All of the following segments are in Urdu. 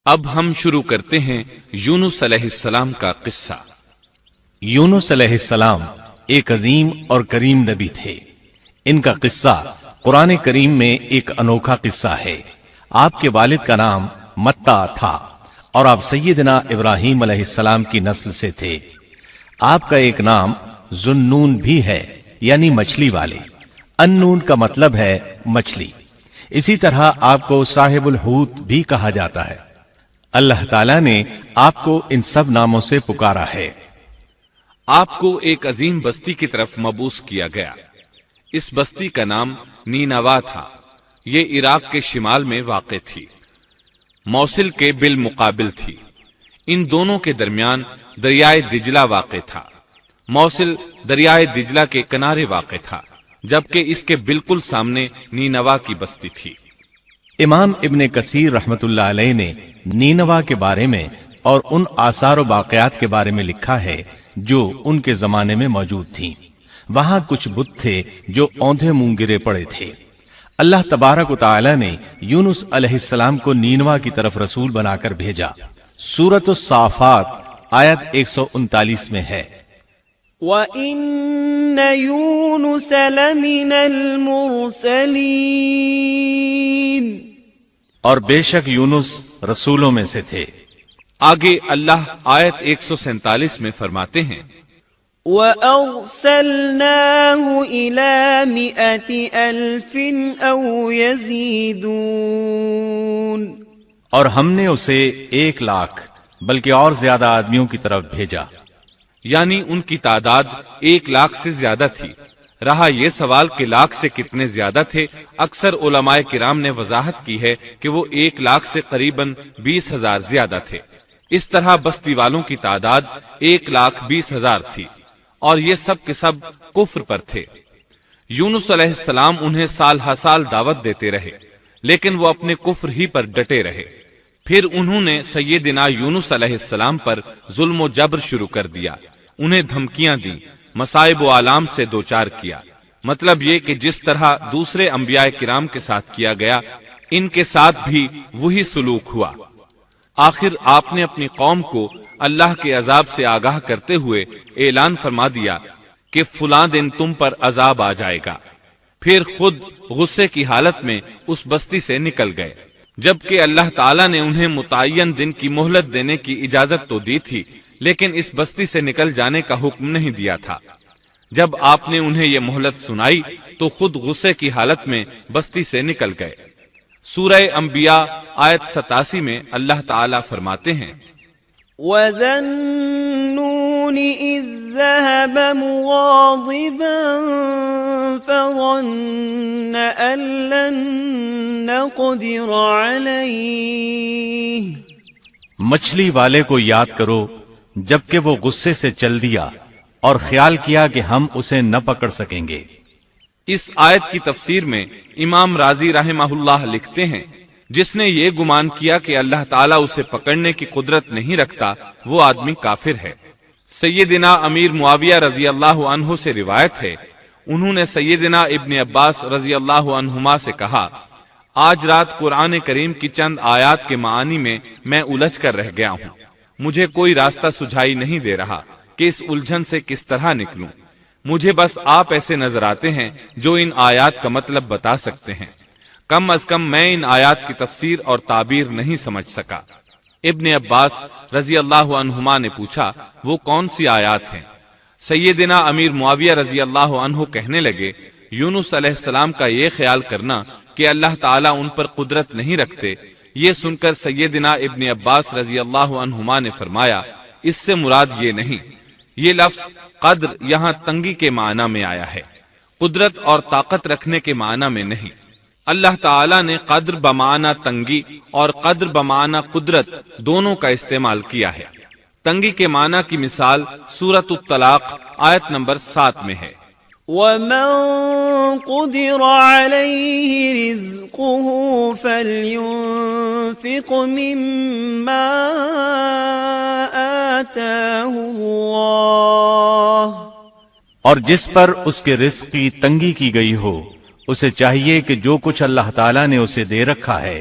اب ہم شروع کرتے ہیں یونس علیہ السلام کا قصہ۔ یونس علیہ السلام ایک عظیم اور کریم نبی تھے۔ ان کا قصہ قرآن کریم میں ایک انوکھا قصہ ہے۔ آپ کے والد کا نام متا تھا اور آپ سیدنا ابراہیم علیہ السلام کی نسل سے تھے۔ آپ کا ایک نام ذوالنون بھی ہے، یعنی مچھلی والے۔ النون کا مطلب ہے مچھلی۔ اسی طرح آپ کو صاحب الحوت بھی کہا جاتا ہے۔ اللہ تعالیٰ نے آپ کو ان سب ناموں سے پکارا ہے۔ آپ کو ایک عظیم بستی کی طرف مبعوث کیا گیا۔ اس بستی کا نام نینوا تھا۔ یہ عراق کے شمال میں واقع تھی، موصل کے بالمقابل تھی۔ ان دونوں کے درمیان دریائے دجلہ واقع تھا۔ موصل دریائے دجلہ کے کنارے واقع تھا، جبکہ اس کے بالکل سامنے نینوا کی بستی تھی۔ امام ابن کثیر رحمت اللہ علیہ نے نینوا کے بارے میں اور ان آثار و باقیات کے بارے میں لکھا ہے جو ان کے زمانے میں موجود تھیں۔ وہاں کچھ بت تھے جو اوندھے منہ گرے پڑے تھے۔ اللہ تبارک و تعالی نے یونس علیہ السلام کو نینوا کی طرف رسول بنا کر بھیجا۔ سورۃ الصافات آیت 139 میں ہے، وَإِنَّ يُونُسَ لَمِنَ الْمُرْسَلِينَ، اور بے شک یونس رسولوں میں سے تھے۔ آگے اللہ آیت 147 میں فرماتے ہیں، وَأَرْسَلْنَاهُ إِلَى 100 أَلْفٍ أَوْ يَزِيدُونَ، اور ہم نے اسے 1,00,000 بلکہ اور زیادہ آدمیوں کی طرف بھیجا۔ یعنی ان کی تعداد 1,00,000 سے زیادہ تھی۔ رہا یہ سوال کہ لاکھ سے کتنے زیادہ تھے، اکثر علماء کرام نے وضاحت کی ہے کہ وہ 1,00,000 سے قریباً 20,000 زیادہ تھے۔ اس طرح بستی والوں کی تعداد 1,20,000 تھی، اور یہ سب کے سب کفر پر تھے۔ یونس علیہ السلام انہیں سال ہر سال دعوت دیتے رہے، لیکن وہ اپنے کفر ہی پر ڈٹے رہے۔ پھر انہوں نے سیدنا یونس علیہ السلام پر ظلم و جبر شروع کر دیا، انہیں دھمکیاں دیں، مصائب و آلام سے دوچار کیا۔ مطلب یہ کہ جس طرح دوسرے انبیاء کرام کے ساتھ کیا گیا، ان کے ساتھ بھی وہی سلوک ہوا۔ آخر آپ نے اپنی قوم کو اللہ کے عذاب سے آگاہ کرتے ہوئے اعلان فرما دیا کہ فلاں دن تم پر عذاب آ جائے گا۔ پھر خود غصے کی حالت میں اس بستی سے نکل گئے، جبکہ اللہ تعالیٰ نے انہیں متعین دن کی مہلت دینے کی اجازت تو دی تھی، لیکن اس بستی سے نکل جانے کا حکم نہیں دیا تھا۔ جب آپ نے انہیں یہ مہلت سنائی تو خود غصے کی حالت میں بستی سے نکل گئے۔ سورہ انبیاء آیت 87 میں اللہ تعالیٰ فرماتے ہیں، وَذَا النُّونِ إِذ ذَهَبَ مُغَاضِبًا فَظَنَّ أَن لَّن نَّقْدِرَ عَلَيْهِ، مچھلی والے کو یاد کرو جبکہ وہ غصے سے چل دیا اور خیال کیا کہ ہم اسے نہ پکڑ سکیں گے۔ اس آیت کی تفسیر میں امام رازی رحمہ اللہ لکھتے ہیں، جس نے یہ گمان کیا کہ اللہ تعالیٰ اسے پکڑنے کی قدرت نہیں رکھتا، وہ آدمی کافر ہے۔ سیدنا امیر معاویہ رضی اللہ عنہ سے روایت ہے، انہوں نے سیدنا ابن عباس رضی اللہ عنہما سے کہا، آج رات قرآن کریم کی چند آیات کے معانی میں میں الجھ کر رہ گیا ہوں، مجھے کوئی راستہ سجھائی نہیں دے رہا کہ اس الجھن سے کس طرح نکلوں۔ مجھے بس آپ ایسے نظر آتے ہیں جو ان آیات کا مطلب بتا سکتے ہیں، کم از کم میں ان آیات کی تفسیر اور تعبیر نہیں سمجھ سکا۔ ابن عباس رضی اللہ عنہما نے پوچھا، وہ کون سی آیات ہیں؟ سیدنا امیر معاویہ رضی اللہ عنہ کہنے لگے، یونس علیہ السلام کا یہ خیال کرنا کہ اللہ تعالیٰ ان پر قدرت نہیں رکھتے۔ یہ سن کر سیدنا ابن عباس رضی اللہ عنہما نے فرمایا، اس سے مراد یہ نہیں، یہ لفظ قدر یہاں تنگی کے معنی میں آیا ہے، قدرت اور طاقت رکھنے کے معنی میں نہیں۔ اللہ تعالیٰ نے قدر بمعنی تنگی اور قدر بمعنی قدرت دونوں کا استعمال کیا ہے۔ تنگی کے معنی کی مثال سورۃ الطلاق آیت نمبر 7 میں ہے، وَمَن قُدِرَ عَلَيْهِ رِزْقُهُ فَلْيُنفِقْ مِمَّا آتَاهُ اللَّهُ، اور جس پر اس کے رزق کی تنگی کی گئی ہو، اسے چاہیے کہ جو کچھ اللہ تعالیٰ نے اسے دے رکھا ہے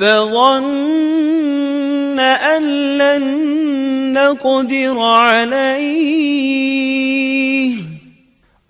فظن أن لن نقدر عليه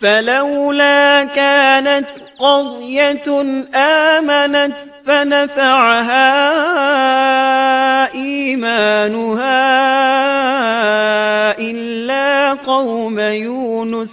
فلولا كانت قرية آمنت فنفعها إيمانها إلا قوم يونس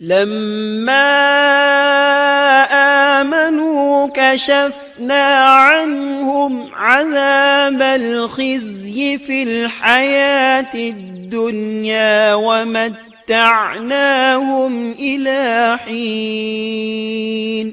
لما آمنوا كشفنا عنهم عذاب الخزي في الحياة الدنيا ومتعناهم إلى حين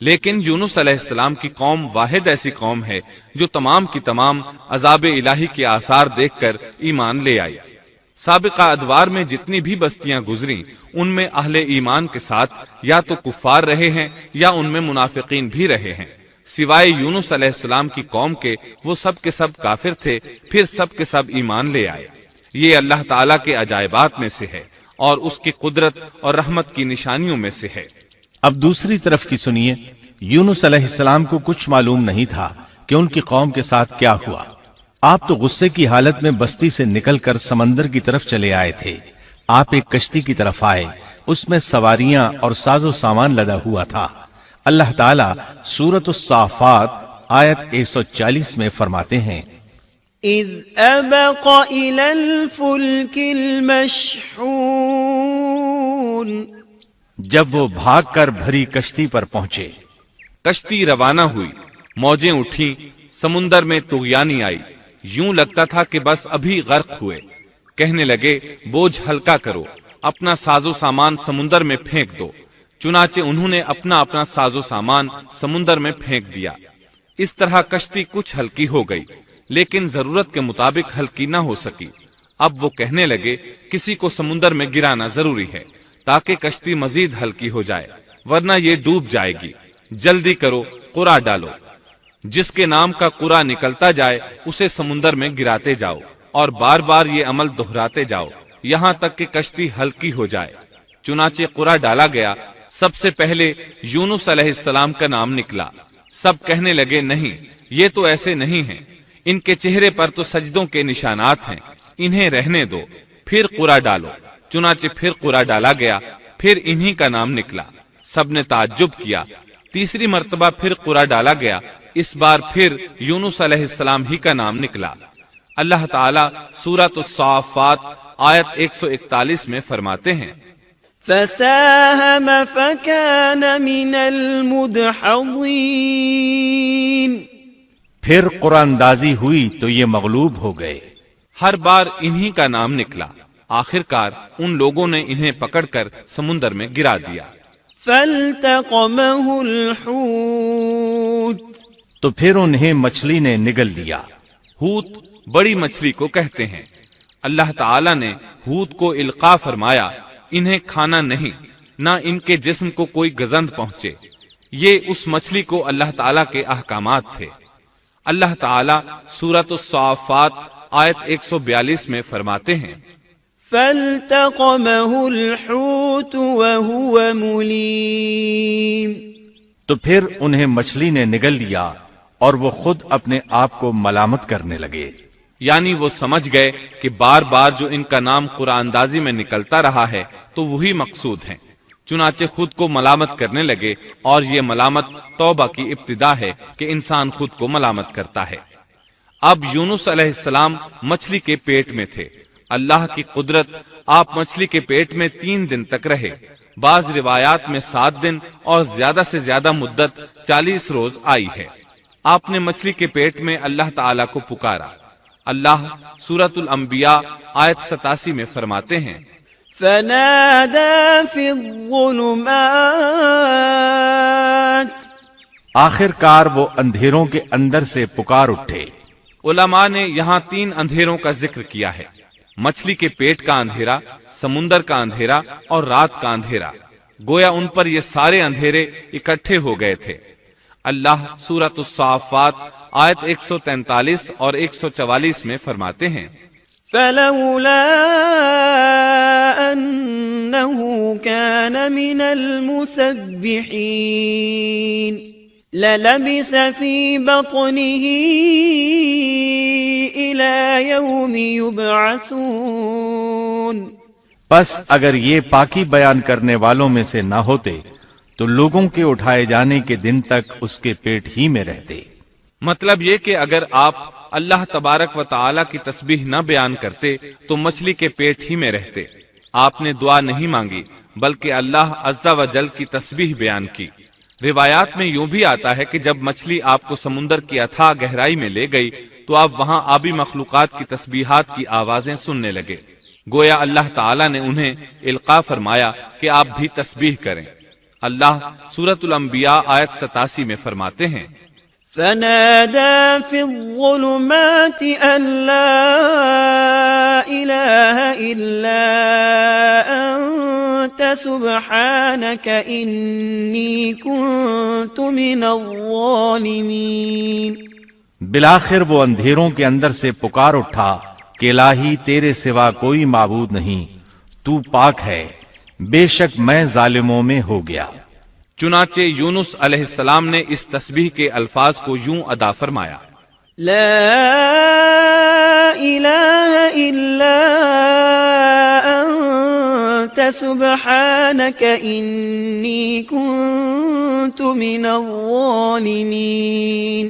لیکن یونس علیہ السلام کی قوم واحد ایسی قوم ہے جو تمام کی تمام عذاب الہی کے آثار دیکھ کر ایمان لے آئی۔ سابقہ ادوار میں جتنی بھی بستیاں گزریں ان میں اہل ایمان کے ساتھ یا تو کفار رہے ہیں یا ان میں منافقین بھی رہے ہیں، سوائے یونس علیہ السلام کی قوم کے وہ سب کے سب کافر تھے، پھر سب کے سب ایمان لے آئے۔ یہ اللہ تعالیٰ کے عجائبات میں سے ہے اور اس کی قدرت اور رحمت کی نشانیوں میں سے ہے۔ اب دوسری طرف کی سنیے، یونس علیہ السلام کو کچھ معلوم نہیں تھا کہ ان کی قوم کے ساتھ کیا ہوا۔ آپ تو غصے کی حالت میں بستی سے نکل کر سمندر کی طرف چلے آئے تھے۔ آپ ایک کشتی کی طرف آئے، اس میں سواریاں اور ساز و سامان لدا ہوا تھا۔ اللہ تعالیٰ سورۃ الصافات آیت 140 میں فرماتے ہیں، إذ أبق إلى الفلك المشحون جب وہ بھاگ کر بھری کشتی پر پہنچے۔ کشتی روانہ ہوئی، موجیں اٹھیں، سمندر میں طغیانی آئی، یوں لگتا تھا کہ بس ابھی غرق ہوئے۔ کہنے لگے بوجھ ہلکا کرو، اپنا ساز و سامان سمندر میں پھینک دو۔ چنانچہ انہوں نے اپنا اپنا ساز و سامان سمندر میں پھینک دیا۔ اس طرح کشتی کچھ ہلکی ہو گئی، لیکن ضرورت کے مطابق ہلکی نہ ہو سکی۔ اب وہ کہنے لگے کسی کو سمندر میں گرانا ضروری ہے تاکہ کشتی مزید ہلکی ہو جائے، ورنہ یہ ڈوب جائے گی۔ جلدی کرو، قرع ڈالو۔ جس کے نام کا قرع نکلتا جائے اسے سمندر میں گراتے جاؤ اور بار بار یہ عمل دہراتے جاؤ یہاں تک کہ کشتی ہلکی ہو جائے۔ چنانچہ قرع ڈالا گیا۔ سب سے پہلے یونس علیہ السلام کا نام نکلا۔ سب کہنے لگے نہیں، یہ تو ایسے نہیں ہیں، ان کے چہرے پر تو سجدوں کے نشانات ہیں، انہیں رہنے دو، پھر قرع ڈالو۔ چنانچہ پھر قرع ڈالا گیا، پھر انہی کا نام نکلا۔ سب نے تعجب کیا۔ تیسری مرتبہ پھر قرع ڈالا گیا، اس بار پھر یونس علیہ السلام ہی کا نام نکلا۔ اللہ تعالیٰ سورۃ الصافات آیت 141 میں فرماتے ہیں، فساهم فكان من المدحضين پھر قرآن اندازی ہوئی تو یہ مغلوب ہو گئے۔ ہر بار انہی کا نام نکلا۔ آخر کار ان لوگوں نے انہیں پکڑ کر سمندر میں گرا دیا۔ فالتقمه الحوت تو پھر انہیں مچھلی نے نگل لیا۔ حوت بڑی مچھلی کو کہتے ہیں۔ اللہ تعالیٰ نے حوت کو القاء فرمایا، انہیں کھانا نہیں، نہ ان کے جسم کو کوئی گزند پہنچے۔ یہ اس مچھلی کو اللہ تعالیٰ کے احکامات تھے۔ اللہ تعالیٰ سورۃ الصافات آیت 142 میں فرماتے ہیں، فالتقمه الحوت وهو مليم تو پھر انہیں مچھلی نے نگل لیا اور وہ خود اپنے آپ کو ملامت کرنے لگے۔ یعنی وہ سمجھ گئے کہ بار بار جو ان کا نام قرآن اندازی میں نکلتا رہا ہے تو وہی مقصود ہیں، چنانچہ خود کو ملامت کرنے لگے، اور یہ ملامت توبہ کی ابتدا ہے کہ انسان خود کو ملامت کرتا ہے۔ اب یونس علیہ السلام مچھلی کے پیٹ میں تھے۔ اللہ کی قدرت، آپ مچھلی کے پیٹ میں 3 دن تک رہے، بعض روایات میں 7 دن اور زیادہ سے زیادہ مدت 40 روز آئی ہے۔ آپ نے مچھلی کے پیٹ میں اللہ تعالیٰ کو پکارا۔ اللہ سورۃ الانبیاء آیت 87 میں فرماتے ہیں، فنادى في الظلمات آخر کار وہ اندھیروں کے اندر سے پکار اٹھے۔ علماء نے یہاں 3 اندھیروں کا ذکر کیا ہے، مچھلی کے پیٹ کا اندھیرا، سمندر کا اندھیرا اور رات کا اندھیرا۔ گویا ان پر یہ سارے اندھیرے اکٹھے ہو گئے تھے۔ اللہ سورۃ الصافات آیت 143 اور 144 میں فرماتے ہیں، فلولا أنه كان من المسبحين للبث في بطنه إلى يوم يبعثون پس اگر یہ پاکی بیان کرنے والوں میں سے نہ ہوتے تو لوگوں کے اٹھائے جانے کے دن تک اس کے پیٹ ہی میں رہتے۔ مطلب یہ کہ اگر آپ اللہ تبارک و تعالی کی تسبیح نہ بیان کرتے تو مچھلی کے پیٹ ہی میں رہتے۔ آپ نے دعا نہیں مانگی بلکہ اللہ عز و جل کی تسبیح بیان کی۔ روایات میں یوں بھی آتا ہے کہ جب مچھلی آپ کو سمندر کی اتھاہ گہرائی میں لے گئی تو آپ وہاں آبی مخلوقات کی تسبیحات کی آوازیں سننے لگے۔ گویا اللہ تعالیٰ نے انہیں القاء فرمایا کہ آپ بھی تسبیح کریں۔ اللہ سورۃ الانبیاء آیت 87 میں فرماتے ہیں، فنادى في الظلمات أن لا إله إلا أنت سبحانك إني كنت من الظالمين۔ بالآخر وہ اندھیروں کے اندر سے پکار اٹھا کہ الہی تیرے سوا کوئی معبود نہیں، تو پاک ہے، بے شک میں ظالموں میں ہو گیا۔ چنانچہ یونس علیہ السلام نے اس تسبیح کے الفاظ کو یوں ادا فرمایا، لا إله إلا أنت سبحانك إني كنت من الظالمين۔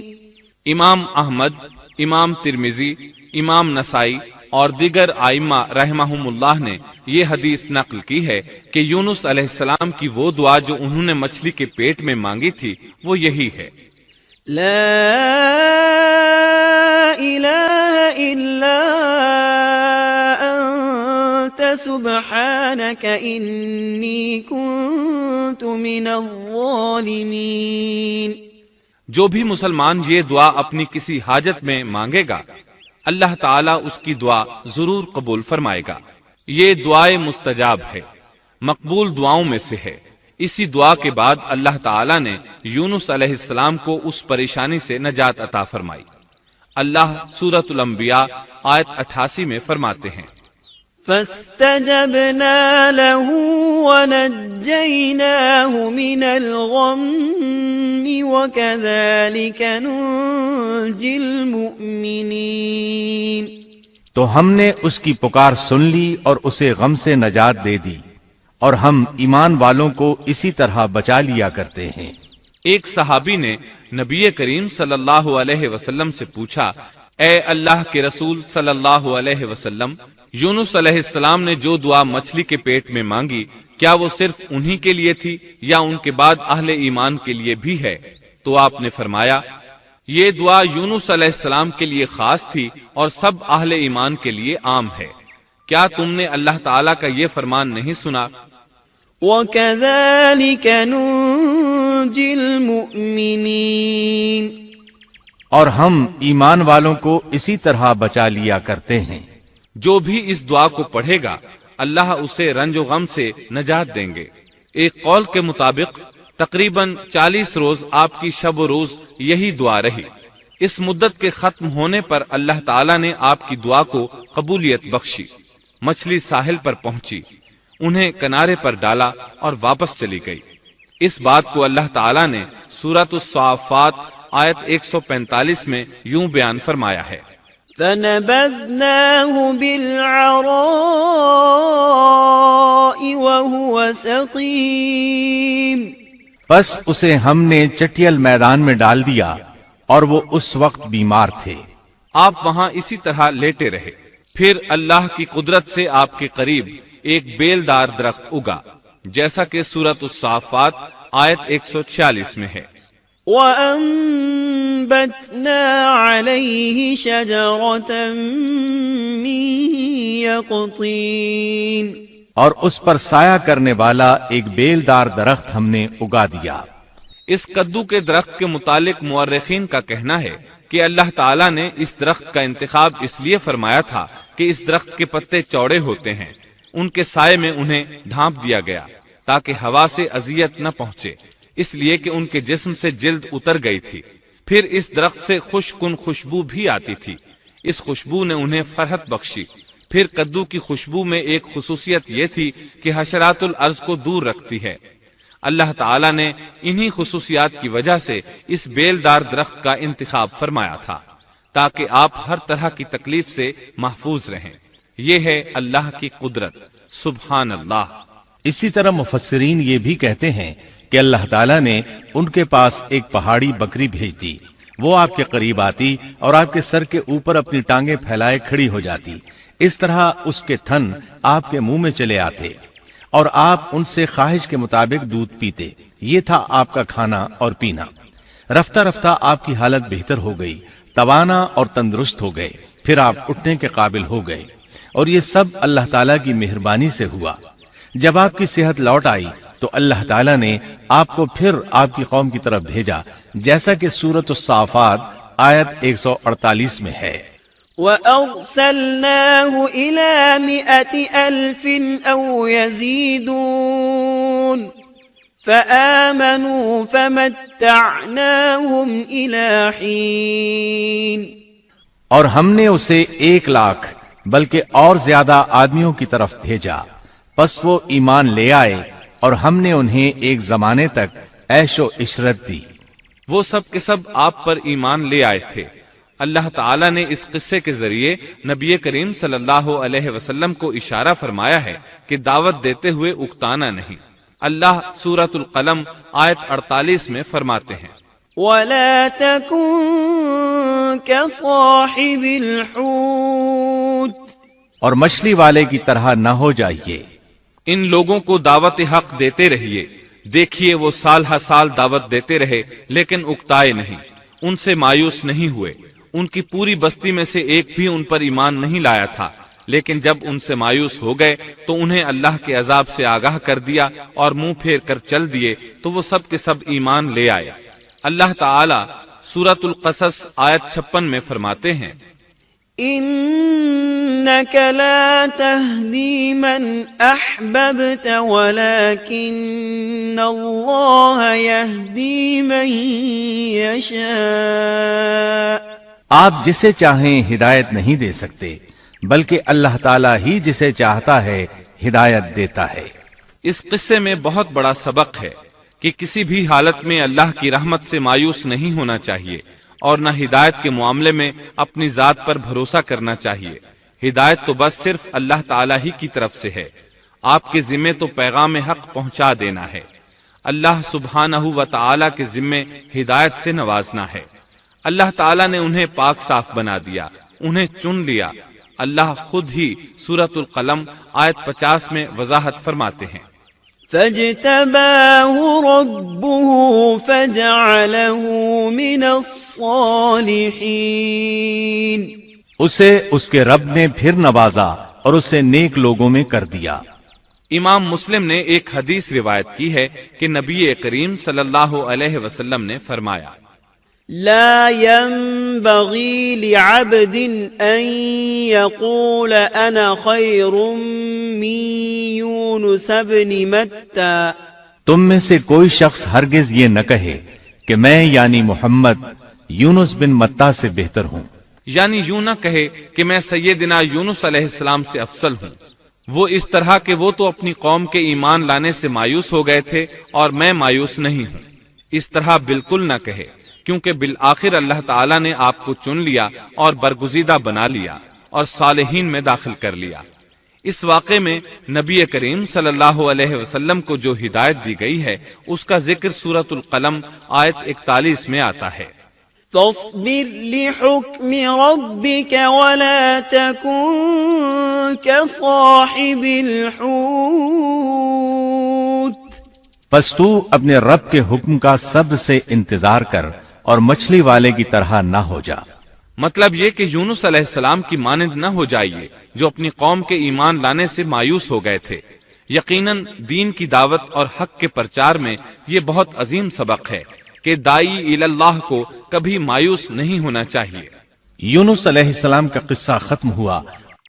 امام احمد، امام ترمذی، امام نسائی اور دیگر ائمہ رحمہم اللہ نے یہ حدیث نقل کی ہے کہ یونس علیہ السلام کی وہ دعا جو انہوں نے مچھلی کے پیٹ میں مانگی تھی وہ یہی ہے، لا إله إلا أنت سبحانك إني كنت من الظالمين۔ جو بھی مسلمان یہ دعا اپنی کسی حاجت میں مانگے گا اللہ تعالیٰ اس کی دعا ضرور قبول فرمائے گا۔ یہ دعائے مستجاب ہے، مقبول دعاؤں میں سے ہے۔ اسی دعا کے بعد اللہ تعالیٰ نے یونس علیہ السلام کو اس پریشانی سے نجات عطا فرمائی۔ اللہ سورۃ الانبیاء آیت 88 میں فرماتے ہیں، فاستجبنا له ونجيناه من الغم وكذلك ننجي المؤمنين۔ تو ہم نے اس کی پکار سن لی اور اسے غم سے نجات دے دی، اور ہم ایمان والوں کو اسی طرح بچا لیا کرتے ہیں۔ ایک صحابی نے نبی کریم صلی اللہ علیہ وسلم سے پوچھا، اے اللہ کے رسول صلی اللہ علیہ وسلم، یونس علیہ السلام نے جو دعا مچھلی کے پیٹ میں مانگی کیا وہ صرف انہی کے لیے تھی یا ان کے بعد اہل ایمان کے لیے بھی ہے؟ تو آپ نے فرمایا، یہ دعا یونس علیہ السلام کے لیے خاص تھی اور سب اہل ایمان کے لیے عام ہے۔ کیا تم نے اللہ تعالیٰ کا یہ فرمان نہیں سنا؟ وَكَذَلِكَ نُنْجِي الْمُؤْمِنِينَ۔ اور ہم ایمان والوں کو اسی طرح بچا لیا کرتے ہیں۔ جو بھی اس دعا کو پڑھے گا اللہ اسے رنج و غم سے نجات دیں گے۔ ایک قول کے مطابق تقریباً 40 روز آپ کی شب و روز یہی دعا رہی۔ اس مدت کے ختم ہونے پر اللہ تعالیٰ نے آپ کی دعا کو قبولیت بخشی۔ مچھلی ساحل پر پہنچی، انہیں کنارے پر ڈالا اور واپس چلی گئی۔ اس بات کو اللہ تعالیٰ نے سورۃ الصافات آیت 145 میں یوں بیان فرمایا ہے، فَنَبَذْنَاهُ بِالْعَرَاءِ وَهُوَ سَقِيمٌ۔ پس اسے ہم نے چٹیل میدان میں ڈال دیا اور وہ اس وقت بیمار تھے۔ آپ وہاں اسی طرح لیٹے رہے۔ پھر اللہ کی قدرت سے آپ کے قریب ایک بیلدار درخت اگا، جیسا کہ سورۃ الصافات آیت 146 میں ہے، وَأَنبَتْنَا عَلَيْهِ شَجَرَةً مِّن يَقْطِينٍ۔ اور اس پر سایہ کرنے والا ایک بیلدار درخت ہم نے اگا دیا۔ اس کدو کے درخت کے متعلق مورخین کا کہنا ہے کہ اللہ تعالیٰ نے اس درخت کا انتخاب اس لیے فرمایا تھا کہ اس درخت کے پتے چوڑے ہوتے ہیں، ان کے سائے میں انہیں ڈھانپ دیا گیا تاکہ ہوا سے اذیت نہ پہنچے، اس لیے کہ ان کے جسم سے جلد اتر گئی تھی۔ پھر اس درخت سے خوشکن خوشبو بھی آتی تھی، اس خوشبو نے انہیں فرحت بخشی۔ پھر کدو کی خوشبو میں ایک خصوصیت یہ تھی کہ حشرات الارض کو دور رکھتی ہے۔ اللہ تعالیٰ نے انہی خصوصیات کی وجہ سے اس بیلدار درخت کا انتخاب فرمایا تھا تاکہ آپ ہر طرح کی تکلیف سے محفوظ رہیں۔ یہ ہے اللہ کی قدرت، سبحان اللہ۔ اسی طرح مفسرین یہ بھی کہتے ہیں کہ اللہ تعالیٰ نے ان کے پاس ایک پہاڑی بکری بھیج دی، وہ آپ کے قریب آتی اور آپ کے سر کے اوپر اپنی ٹانگیں پھیلائے کھڑی ہو جاتی۔ اس طرح اس کے تھن آپ کے منہ میں چلے آتے اور آپ ان سے خواہش کے مطابق دودھ پیتے۔ یہ تھا آپ کا کھانا اور پینا۔ رفتہ رفتہ آپ کی حالت بہتر ہو گئی، توانا اور تندرست ہو گئے، پھر آپ اٹھنے کے قابل ہو گئے، اور یہ سب اللہ تعالیٰ کی مہربانی سے ہوا۔ جب آپ کی صحت لوٹ آئی تو اللہ تعالیٰ نے آپ کو پھر آپ کی قوم کی طرف بھیجا، جیسا کہ سورۃ الصافات آیت 148 میں ہے۔ وَأَرْسَلْنَاهُ إِلَى 100,000 أَوْ يَزِيدُونَ فَآمَنُوا فَمَتَّعْنَاهُمْ إِلَى حِينٍ۔ اور ہم نے اسے 1,00,000 بلکہ اور زیادہ آدمیوں کی طرف بھیجا، پس وہ ایمان لے آئے اور ہم نے انہیں ایک زمانے تک عیش و عشرت دی۔ وہ سب کے سب آپ پر ایمان لے آئے تھے۔ اللہ تعالیٰ نے اس قصے کے ذریعے نبی کریم صلی اللہ علیہ وسلم کو اشارہ فرمایا ہے کہ دعوت دیتے ہوئے اکتانا نہیں۔ اللہ سورۃ القلم آیت 48 میں فرماتے ہیں، وَلَا تَكُن كَصَاحِبِ الْحُوتِ، اور مچھلی والے کی طرح نہ ہو جائیے۔ ان لوگوں کو دعوت حق دیتے رہیے۔ دیکھیے وہ سال ہر سال دعوت دیتے رہے لیکن اکتائے نہیں، ان سے مایوس نہیں ہوئے۔ ان کی پوری بستی میں سے ایک بھی ان پر ایمان نہیں لایا تھا، لیکن جب ان سے مایوس ہو گئے تو انہیں اللہ کے عذاب سے آگاہ کر دیا اور منہ پھیر کر چل دیے تو وہ سب کے سب ایمان لے آئے۔ اللہ تعالی سورۃ القصص آیت 56 میں فرماتے ہیں، إنك لا تهدي من أحببت ولكن الله يهدي من يشاء۔ آپ جسے چاہیں ہدایت نہیں دے سکتے، بلکہ اللہ تعالیٰ ہی جسے چاہتا ہے ہدایت دیتا ہے۔ اس قصے میں بہت بڑا سبق ہے کہ کسی بھی حالت میں اللہ کی رحمت سے مایوس نہیں ہونا چاہیے اور نہ ہدایت کے معاملے میں اپنی ذات پر بھروسہ کرنا چاہیے۔ ہدایت تو بس صرف اللہ تعالیٰ ہی کی طرف سے ہے۔ آپ کے ذمے تو پیغام حق پہنچا دینا ہے۔ اللہ سبحانہ و تعالیٰ کے ذمے ہدایت سے نوازنا ہے۔ اللہ تعالیٰ نے انہیں پاک صاف بنا دیا، انہیں چن لیا۔ اللہ خود ہی سورۃ القلم آیت 50 میں وضاحت فرماتے ہیں، فاجتباه ربه فجعله من الصالحين۔ اسے اس کے رب نے پھر نوازا اور اسے نیک لوگوں میں کر دیا۔ امام مسلم نے ایک حدیث روایت کی ہے کہ نبی کریم صلی اللہ علیہ وسلم نے فرمایا، لا ينبغي لعبد أن يقول أنا خير من يونس بن متى۔ تم میں سے کوئی شخص ہرگز یہ نہ کہے کہ میں یعنی محمد یونس بن متا سے بہتر ہوں، یعنی یوں نہ کہے کہ میں سیدنا یونس علیہ السلام سے افضل ہوں۔ وہ اس طرح کہ وہ تو اپنی قوم کے ایمان لانے سے مایوس ہو گئے تھے اور میں مایوس نہیں ہوں، اس طرح بالکل نہ کہے، کیونکہ بالآخر اللہ تعالیٰ نے آپ کو چن لیا اور برگزیدہ بنا لیا اور صالحین میں داخل کر لیا۔ اس واقعے میں نبی کریم صلی اللہ علیہ وسلم کو جو ہدایت دی گئی ہے اس کا ذکر سورۃ القلم آیت 41 میں آتا ہے، فاصبر لحكم ربك ولا تكن كصاحب الحوت۔ پس تو اپنے رب کے حکم کا صبر سے انتظار کر اور مچھلی والے کی طرح نہ ہو جا۔ مطلب یہ کہ یونس علیہ السلام کی مانند نہ ہو جائیے جو اپنی قوم کے ایمان لانے سے مایوس ہو گئے تھے۔ یقیناً دین کی دعوت اور حق کے پرچار میں یہ بہت عظیم سبق ہے کہ دائی اللہ کو کبھی مایوس نہیں ہونا چاہیے۔ یونس علیہ السلام کا قصہ ختم ہوا